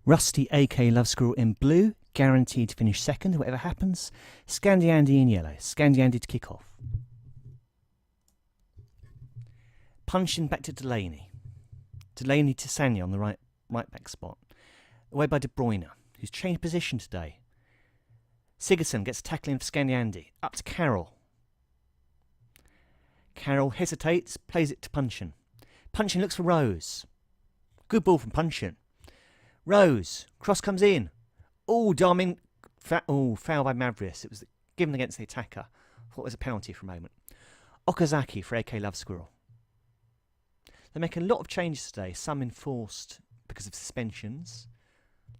Rusty AK LoveSquirrel in blue, guaranteed to finish second, whatever happens. ScandieAndy in yellow, ScandieAndy to kick off. Punching back to Delaney. Delaney to Sanya on the right back spot. Away by De Bruyne, who's changed position today. Sigurdsson gets tackling for ScandieAndy. Up to Carroll. Carroll hesitates, plays it to Punchin. Punchin looks for Rose. Good ball from Punchin. Rose, cross comes in. Oh, Darming. Foul by Mavrius. It was given against the attacker. Thought it was a penalty for a moment. Okazaki for AK LoveSquirrel. They're making a lot of changes today, some enforced because of suspensions.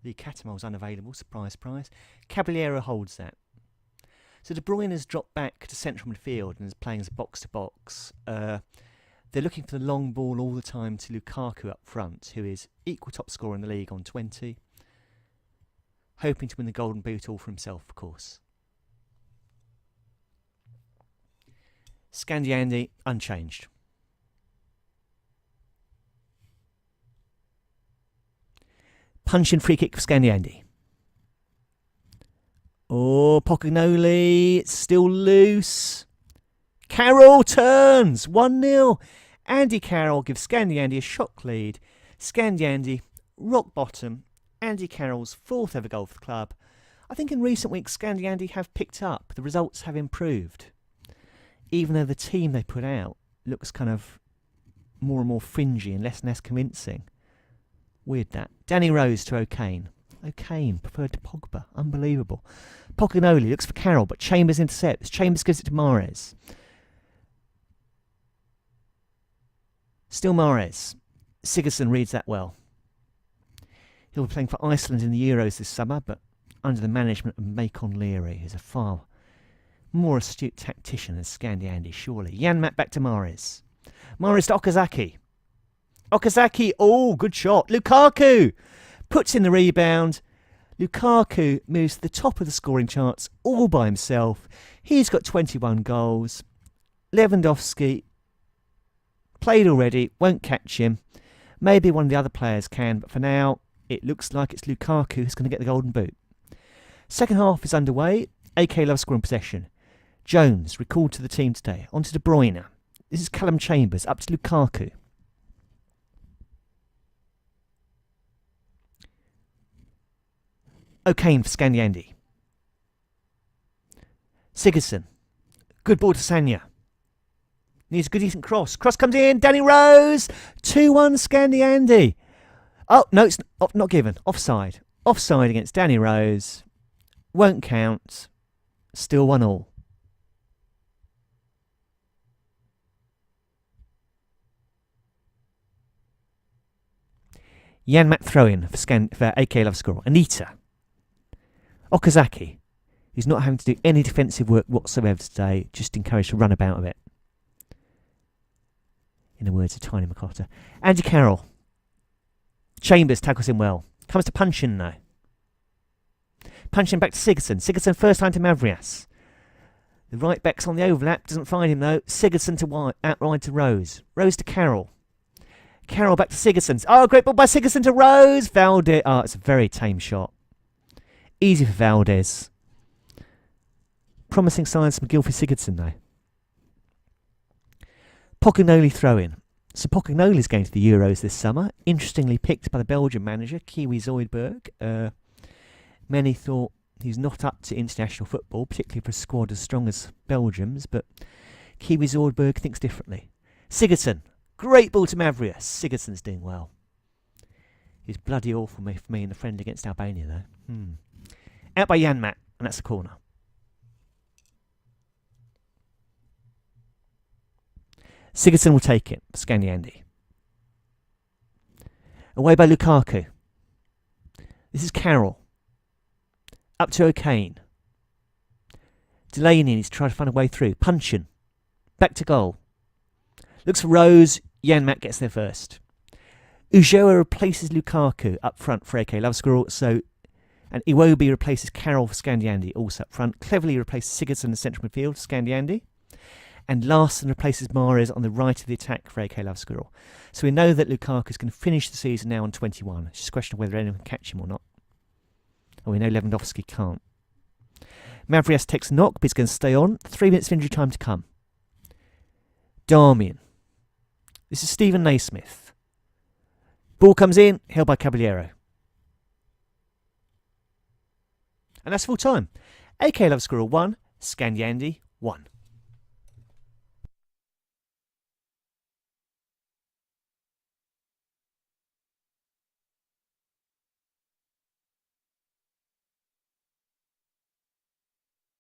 Lee Catamole's unavailable, surprise, surprise. Caballero holds that. So De Bruyne has dropped back to central midfield and is playing as box-to-box. They're looking for the long ball all the time to Lukaku up front, who is equal top scorer in the league on 20. Hoping to win the Golden Boot all for himself, of course. ScandieAndy, unchanged. Punching free kick for ScandieAndy. Oh, Pocagnoli, it's still loose. Carroll turns, 1-0. Andy Carroll gives ScandieAndy a shock lead. ScandieAndy, rock bottom. Andy Carroll's fourth ever goal for the club. I think in recent weeks ScandieAndy have picked up. The results have improved. Even though the team they put out looks kind of more and more fringy and less convincing. Weird that. Danny Rose to O'Kane. O'Kane preferred to Pogba. Unbelievable. Pocagnoli looks for Carroll, but Chambers intercepts. Chambers gives it to Mahrez. Still Mahrez. Sigurdsson reads that well. He'll be playing for Iceland in the Euros this summer, but under the management of Macon Leary, who's a far more astute tactician than ScandieAndy, surely. Janmat back to Mahrez. Mahrez to Okazaki. Okazaki, oh, good shot. Lukaku puts in the rebound. Lukaku moves to the top of the scoring charts all by himself. He's got 21 goals. Lewandowski played already, won't catch him. Maybe one of the other players can, but for now, it looks like it's Lukaku who's going to get the Golden Boot. Second half is underway. AK LoveSquirrel in possession. Jones recalled to the team today. On to De Bruyne. This is Callum Chambers up to Lukaku. O'Kane for ScandieAndy. Sigurdsson. Good ball to Sanya. Needs a good decent cross. Cross comes in. Danny Rose. 2-1 ScandieAndy. Oh, no, it's not given. Offside. Offside against Danny Rose. Won't count. Still 1-1. Janmat throw-in for AK LoveSquirrel. Anita. Okazaki, who's not having to do any defensive work whatsoever today, just encouraged to run about a bit. In the words of Tiny Makotta. Andy Carroll. Chambers tackles him well. Comes to Punchin now. Punchin back to Sigurdsson. Sigurdsson first time to Mavrias. The right back's on the overlap. Doesn't find him though. Sigurdsson to outright to Rose. Rose to Carroll. Carroll back to Sigurdsson. Oh, great ball by Sigurdsson to Rose. Valdez. Oh, it's a very tame shot. Easy for Valdez. Promising signs from Gylfi Sigurdsson though. Pocagnoli throw-in. So Pocagnoli's going to the Euros this summer. Interestingly picked by the Belgian manager, Kiwi Zoidberg. Many thought he's not up to international football, particularly for a squad as strong as Belgium's, but Kiwi Zoidberg thinks differently. Sigurdsson. Great ball to Mavrius. Sigurdsson's doing well. He's bloody awful for me in the friend against Albania though. Out by Janmat, and that's the corner. Sigurdsson will take it. ScandieAndy. Away by Lukaku. This is Carroll. Up to O'Kane. Delaney needs to try to find a way through. Punchin. Back to goal. Looks for Rose. Janmat gets there first. Ulloa replaces Lukaku up front for AK LoveSquirrel. And Iwobi replaces Carroll for ScandieAndy also up front. Cleverly replaces Sigurdsson in the central midfield. ScandieAndy. and Larson replaces Mahrez on the right of the attack for AK LoveSquirrel. So we know that Lukaku's going to finish the season now on 21. It's just a question of whether anyone can catch him or not. And we know Lewandowski can't. Mavrias takes a knock, but he's going to stay on. 3 minutes of injury time to come. Darmian. This is Stephen Naismith. Ball comes in, held by Caballero. And that's full time. AK LoveSquirrel 1, ScandieAndy 1.